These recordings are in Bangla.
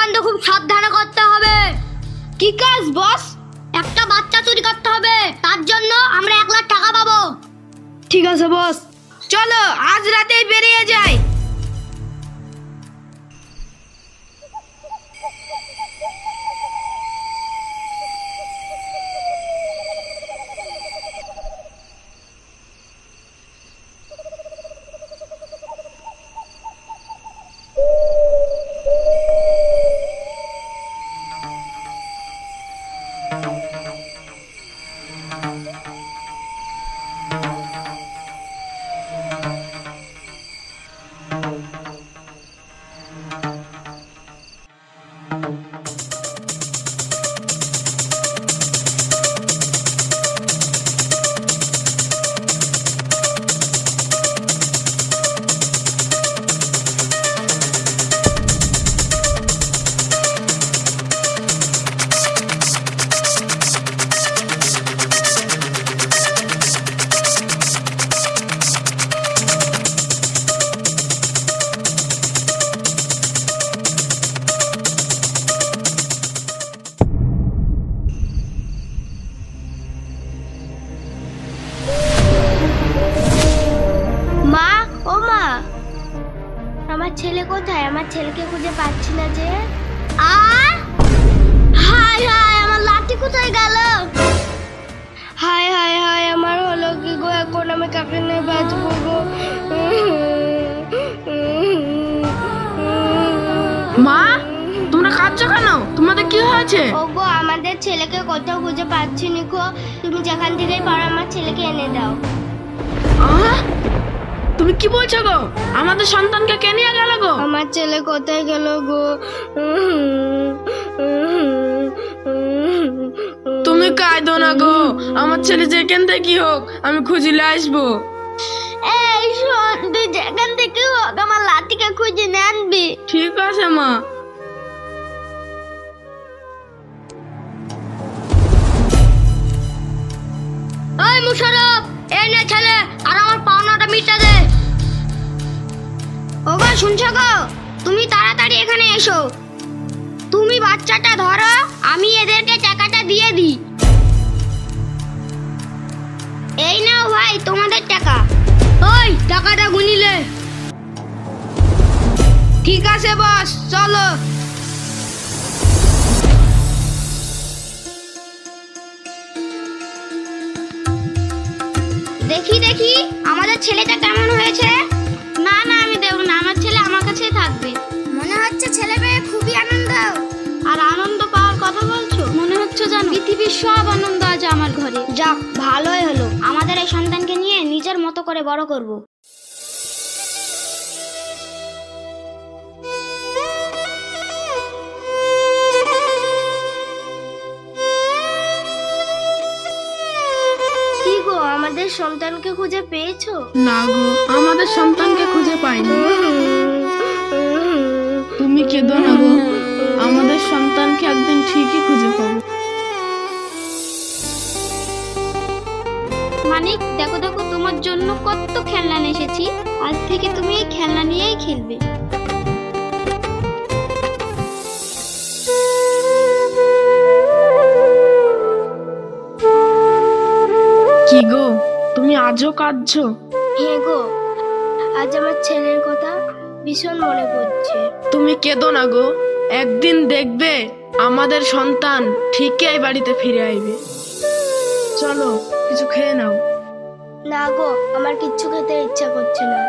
কর্মকাণ্ড খুব সাবধানে করতে হবে। কি কাজ বস? একটা বাচ্চা চুরি করতে হবে, তার জন্য আমরা 1 লাখ টাকা পাবো। ঠিক আছে বস, চলো আজ রাতেই বেরিয়ে যাই। আমার ছেলে কোথায়? আমার ছেলেকে খুঁজে পাচ্ছি না যে। আর হাই হাই, আমার লাঠি কোথায় গেল? হাই হাই হাই, আমার হলো কি গো? এখন আমি কাকে নিয়ে বাঁচবো গো? মা, তোমরা কাঁদছো কেন? তোমাদের কি হয়েছে? ওগো, আমাদের ছেলেকে কোথাও খুঁজে পাচ্ছি না গো। তুমি যেখান থেকেই পারো আমার ছেলেকে এনে দাও। তুমি কি বলছো গো? আমাদের সন্তানকে কে নিয়ে গেল গো? আমার ছেলে কোথায় গেল গো? তুমি কাঁদো না গো, আমার ছেলে যেখান থেকে হোক আমি খুঁজলে আসবো। এই শোন, তুই যেখান থেকে হোক আমার লাঠিকে খুঁজে নিয়ে আনবি। ঠিক আছে মা। এই মুশারফ, এই নে ছেলে, আর আমার পাওনাটা মিটা দে। ওগো শুনছো গো? তুমি তাড়াতাড়ি এখানে এসো। তুমি বাচ্চাটা ধরো, আমি এদেরকে টাকাটা দিয়ে দিই। এই নাও ভাই তোমাদের টাকা। ওই টাকাটা গুনিলে। ঠিক আছে বস, চলো। দেখি দেখি আমাদের ছেলেটা কেমন হয়েছে। না না, আমি দেব না, আমার ছেলে আমার কাছেই থাকবে। মনে হচ্ছে ছেলে পেয়ে খুবই আনন্দ। আর আনন্দ পাওয়ার কথা বলছো? মনে হচ্ছে জানো পৃথিবীর সব আনন্দ আজ আমার ঘরে। যাক, ভালোই হলো। আমাদের এই সন্তানকে নিয়ে নিজের মতো করে বড় করব। কি গো, আমাদের সন্তানকে খুঁজে পেয়েছো? না গো, আমাদের সন্তানকে খুঁজে পাইনি। তুমি কেঁদো না গো, আমাদের সন্তানকে একদিন ঠিকই খুঁজে পাবো। মানিক, দেখো দেখো, তোমার জন্য কত খেলনা নিয়ে এসেছি। আজ থেকে তুমি এই খেলনা নিয়েই খেলবে। কি গো, তুমি আজও কাঁদছো? হ্যাঁ গো, আজ আমার ছেলের কথা ভীষণ মনে পড়ছে। তুমি কেঁদো না গো, একদিন দেখবে আমাদের সন্তান ঠিকই এই বাড়িতে ফিরে আসবে। চলো কিছু খেয়ে নাও। না গো, আমার কিচ্ছু খেতে ইচ্ছা করছে না।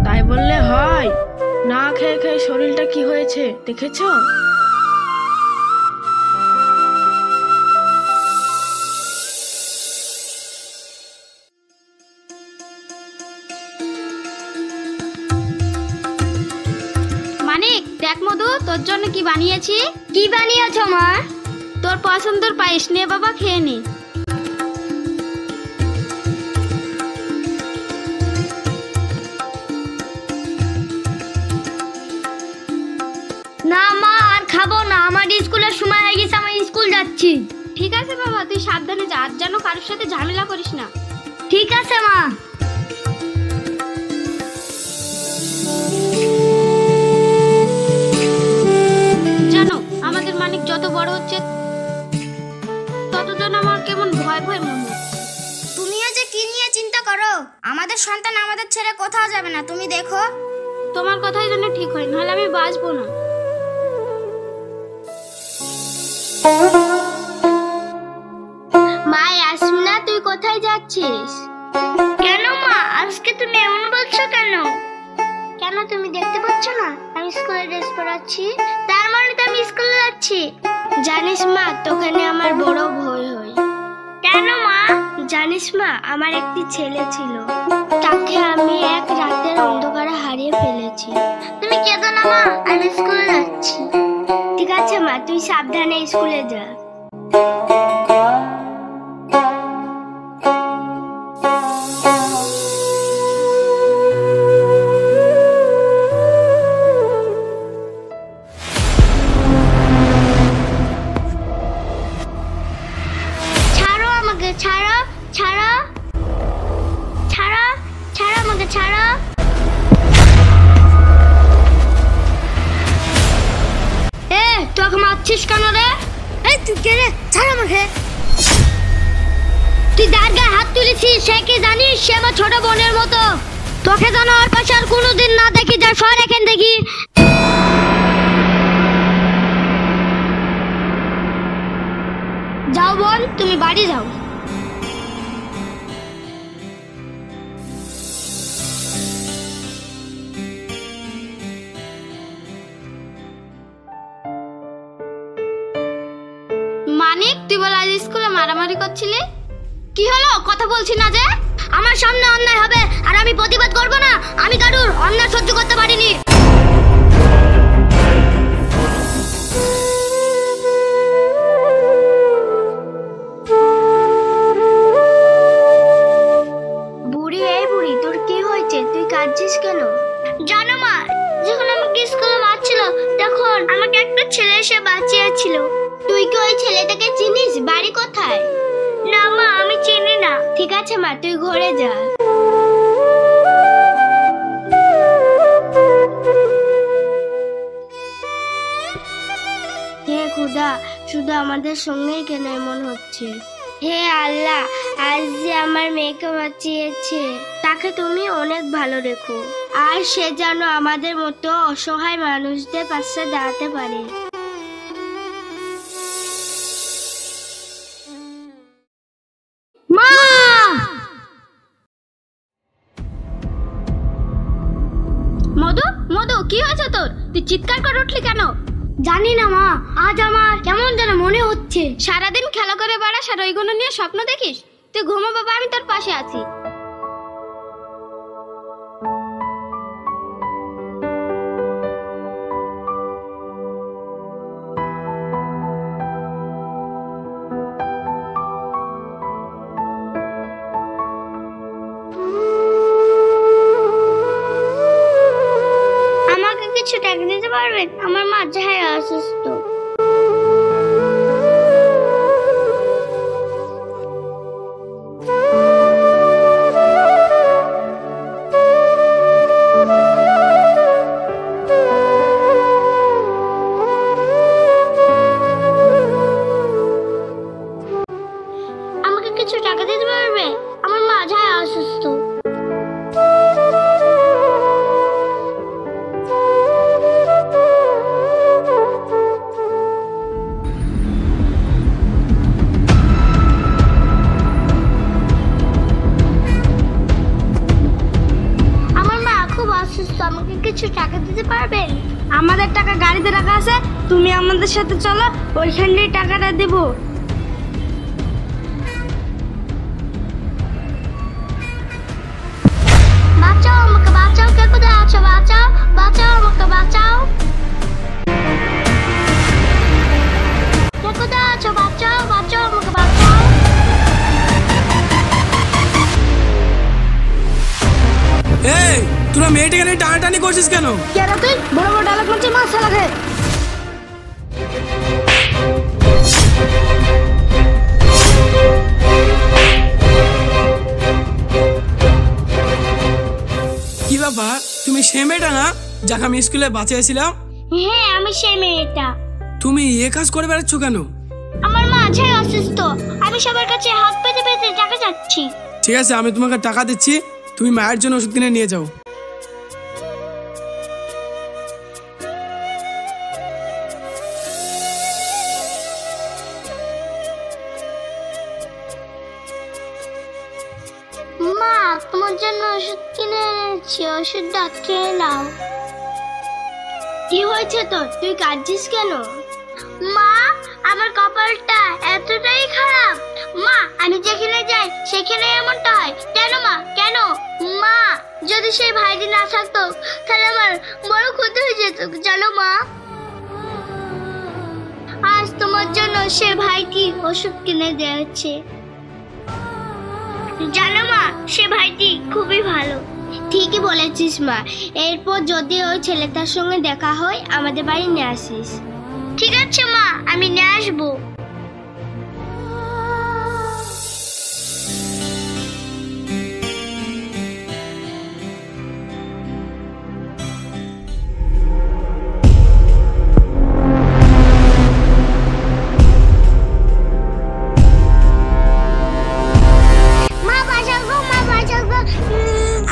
তাই বললে হয়? না খেয়ে খেয়ে শরীরটা কি হয়েছে দেখেছো? মানিক, দেখ মধু, তোর জন্য কি বানিয়েছি। কি বানিয়েছো মা? তোর পছন্দের পায়েস, নে বাবা খেয়ে নে। না মা, আর খাবো না, আমার স্কুলের সময় হয়ে গেছে, আমি স্কুল যাচ্ছি। ঠিক আছে বাবা, তুই সাবধানে যা, আর যেন কারোর সাথে ঝামেলা করিস না। ঠিক আছে মা। জানো হচ্ছে ততজন আমার কেমন ভয় ভয় মনে হচ্ছে। তুমিও যে কি নিয়ে চিন্তা করো, আমাদের সন্তান আমাদের ছেড়ে কোথাও যাবে না, তুমি দেখো। তোমার কথাই জন্য ঠিক হয়, নাহলে আমি বাঁচবো না। মা ইয়াসমিনা, তুই কোথায় যাচ্ছিস? কেন মা, আজকে তুমি এমন বলছো কেন? কেন তুমি দেখতে পাচ্ছ না আমি স্কুলে ড্রেস পরাচ্ছি? তার মানে তো আমি স্কুলে যাচ্ছি। জানিস মা, তোকে নিয়ে আমার বড় ভয় হয়। কেন মা? জানিস মা, আমার একটি ছেলে ছিল, তাকে আমি এক রাতের অন্ধকারে হারিয়ে ফেলেছি। তুমি কেঁদো না মা, আমি স্কুলে যাচ্ছি। ঠিক আছে মা, তুই সাবধানে স্কুলে যা। ছাড়ো আমাকে, ছাড়ো ছাড়ো ছাড়ো ছাড়ো আমাকে, ছাড়ো। তোকে মারছিস কেন রে? এই তুই কে রে? ছাড় আমাকে। তুই যার গায়ে হাত তুলেছিস সে কি জানিস? সে আমার ছোট বোনের মতো। তোকে যেন ওর পাশে আর কোনোদিন না দেখি, যা সর এখান দেখি। যাও বোন, তুমি বাড়ি যাও। মানিক, তুই বল আজ স্কুলে মারামারি করছিলি? কি হলো, কথা বলছি না যে? আমার সামনে অন্যায় হবে আর আমি প্রতিবাদ করব না? আমি কারুর অন্যায় সহ্য করতে পারিনি। বুড়ি, এই বুড়ি, তোর কি হয়েছে? তুই কাঁদছিস কেন? জানো মা, যখন আমাকে স্কুলে মারছিল তখন আমাকে একটা ছেলে এসে বাঁচিয়েছিল। তুই কি ওই ছেলেটাকে চিনিস? বাড়ি কোথায়? না মা, আমি চিনি না। ঠিক আছে মা, তুই ঘরে যা। হে খোদা, শুধু আমাদের সঙ্গেই কেন এমন হচ্ছে? হে আল্লাহ, আজ যে আমার মেয়েকে বাঁচিয়েছে তাকে তুমি অনেক ভালো রেখো, আর সে যেন আমাদের মতো অসহায় মানুষদের পাশে দাঁড়াতে পারে। মা! মধু, মধু, কি হয়েছে তোর? তুই চিৎকার করে উঠলি কেন? জানি না মা, আজ আমার কেমন যেন মনে হচ্ছে। সারাদিন খেলা করে বেড়াস আর ওইগুলো নিয়ে স্বপ্ন দেখিস? তুই ঘুমো বাবা, আমি তোর পাশে আছি। আমাকে কিছু টাকা দিতে পারবেন? আমার মা যাই অসুস্থ। আমাকে কিছু টাকা দিতে পারবে? আমার মা যাই অসুস্থ। আমাকে কিছু টাকা দিতে পারবেন? আমাদের টাকা গাড়িতে রাখা আছে, তুমি আমাদের সাথে চলো, ওইখানে টাকাটা দেব। বাঁচাও আমাকে, বাঁচাও, কে কোথায় আছো? বাঁচাও, বাঁচাও আমাকে, বাঁচাও। কে কোথায় আছো? বাঁচাও, বাঁচাও আমাকে, বাঁচাও। এই, তোরা মেয়েটাকে নিয়ে টানাটানি করছিস কেন? কেন তুই বড় বড় ডায়লগ মারছিস? মাছ লাগে। কি ব্যাপার, তুমি সেই মেয়েটা না যাকে আমি স্কুলে বাঁচিয়েছিলাম? হ্যাঁ, আমি সেই মেয়েটা। তুমি এ কাজ করে বেড়াচ্ছ কেন? আমার মা আছে অসুস্থ, আমি সবার কাছে হাত পেতে পেতে টাকা চাচ্ছি। ঠিক আছে, আমি তোমাকে টাকা দিচ্ছি, তুমি মায়ের জন্য ওষুধ কিনে নিয়ে যাও। মা, তোমার জন্য ওষুধ কিনে এনেছি, ওষুধটা খেয়ে নাও। কি হয়েছে তোর? তুই কাঁদছিস কেন? মা, আমার কপালটা এতটাই খারাপ। মা, আমি যেখানে যাই সেখানে এমনটা হয়। কেন মা, কেন? মা, যদি সেই ভাইটি না থাকতো তাহলে আমার বড় ক্ষতি হয়ে যেত, জানো মা। আজ তোমার জন্য সে ভাইটি ওষুধ কিনে দিয়েছে। জানো মা, সে ভাইটি খুবই ভালো। ঠিকই বলেছিস মা, এরপর যদি ওই ছেলেটার সঙ্গে দেখা হয় আমাদের বাড়ি নিয়ে আসিস। ঠিক আছে মা, আমি নিয়ে আসবো।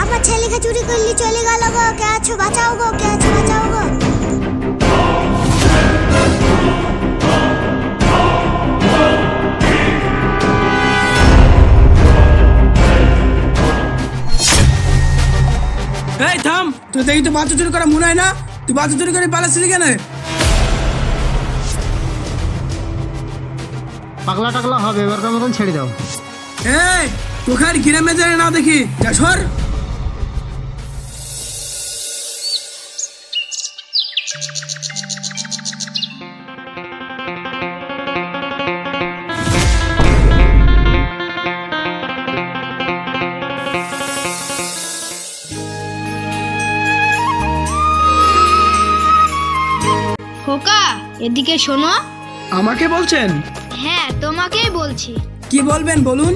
আমার ছেলেকে চুরি করলি চলে গেল গো, কে আছো বাঁচাও গো, কে আছো বাঁচাও গো। এই থাম, তুই দেখি তো বাচ্চা চুরি করা মনে হয় না? তুই বাচ্চা চুরি করে পালাচ্ছিস কেন? পাগলা টাগলা হবে, এবারকার মতন ছেড়ে দাও। এই তোকে আর গ্রামে যায় না দেখি, যা সর। খোকা, এদিকে শোনো। আমাকে বলছেন? হ্যাঁ, তোমাকেই বলছি। কি বলবেন বলুন।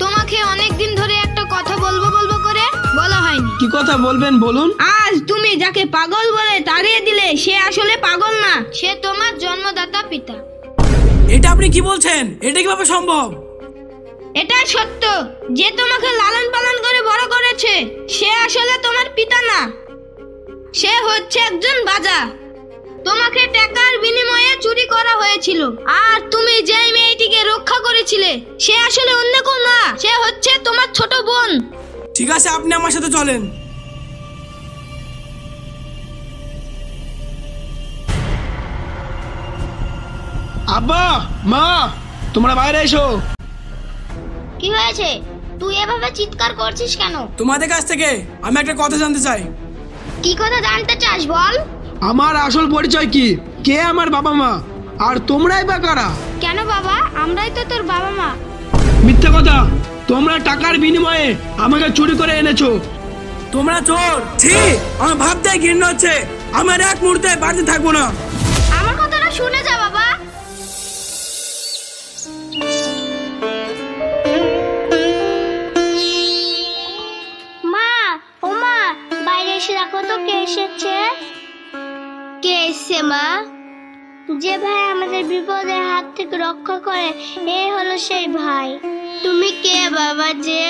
তোমাকে অনেকদিন ধরে একটা কথা বলবো বলবো করে বলা হয়নি। কি কথা বলবেন বলুন। আজ তুমি যাকে পাগল বলে তাড়িয়ে দিলে সে আসলে পাগল না, সে তোমার জন্মদাতা পিতা। এটা আপনি কি বলছেন? এটা কিভাবে সম্ভব? এটা সত্য। যে তোমাকে লালন পালন করে বড় করেছে সে আসলে তোমার পিতা না, সে হচ্ছে একজন বাজা। তোমাকে টাকার বিনিময়ে চুরি করা হয়েছিল, আর তুমি যেই মেয়েটিকে রক্ষা করেছিলে সে আসলে অন্য কেউ না, সে হচ্ছে তোমার ছোট বোন। ঠিক আছে, আপনি আমার সাথে চলেন। আব্বা, মা, তোমরা বাইরে এসো। কি হয়েছে? তুই এভাবে চিৎকার করছিস কেন? তোমাদের কাছ থেকে আমি একটা কথা জানতে চাই। কি কথা জানতে চাস বল? আমার আসল পরিচয় কি? কে আমার বাবা মা? আর তোমরাই বা কারা? কেন বাবা, আমরাই তো তোর বাবা মা। মিথ্যে কথা, তোমরা টাকার বিনিময়ে আমাকে চুরি করে এনেছো। তোমরা চোর। ছি, আমার ভাবতে ঘৃণা হচ্ছে। আমার এক মুহূর্তে বাড়িতে থাকবো না। আমার কথাটা শুনে যা বাবা। মা, ও মা, বাইরে এসে দেখো তো কে এসেছে। কে এসেছে মা? যে ভাই আমাদের বিপদের হাত থেকে রক্ষা করে, এই হলো সেই ভাই। তুমি কে বাবা যে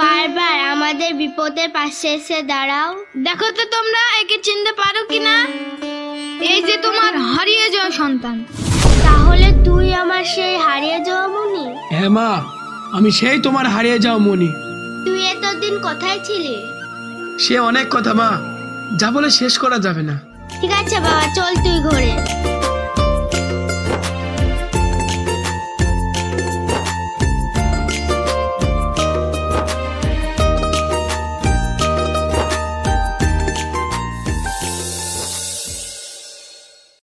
বারবার আমাদের বিপদের পাশে এসে দাঁড়াও? দেখো তো তোমরা একে চিনতে পারো কিনা। এই যে তোমার হারিয়ে যাওয়া সন্তান। তাহলে তুই আমার সেই হারিয়ে যাওয়া মনি? হ্যাঁ মা, আমি সেই তোমার হারিয়ে যাওয়া মনি। তুই এতদিন কোথায় ছিলি? সে অনেক কথা মা, যা বলে শেষ করা যাবে না। ঠিক আছে বাবা, চল তুই ঘরে।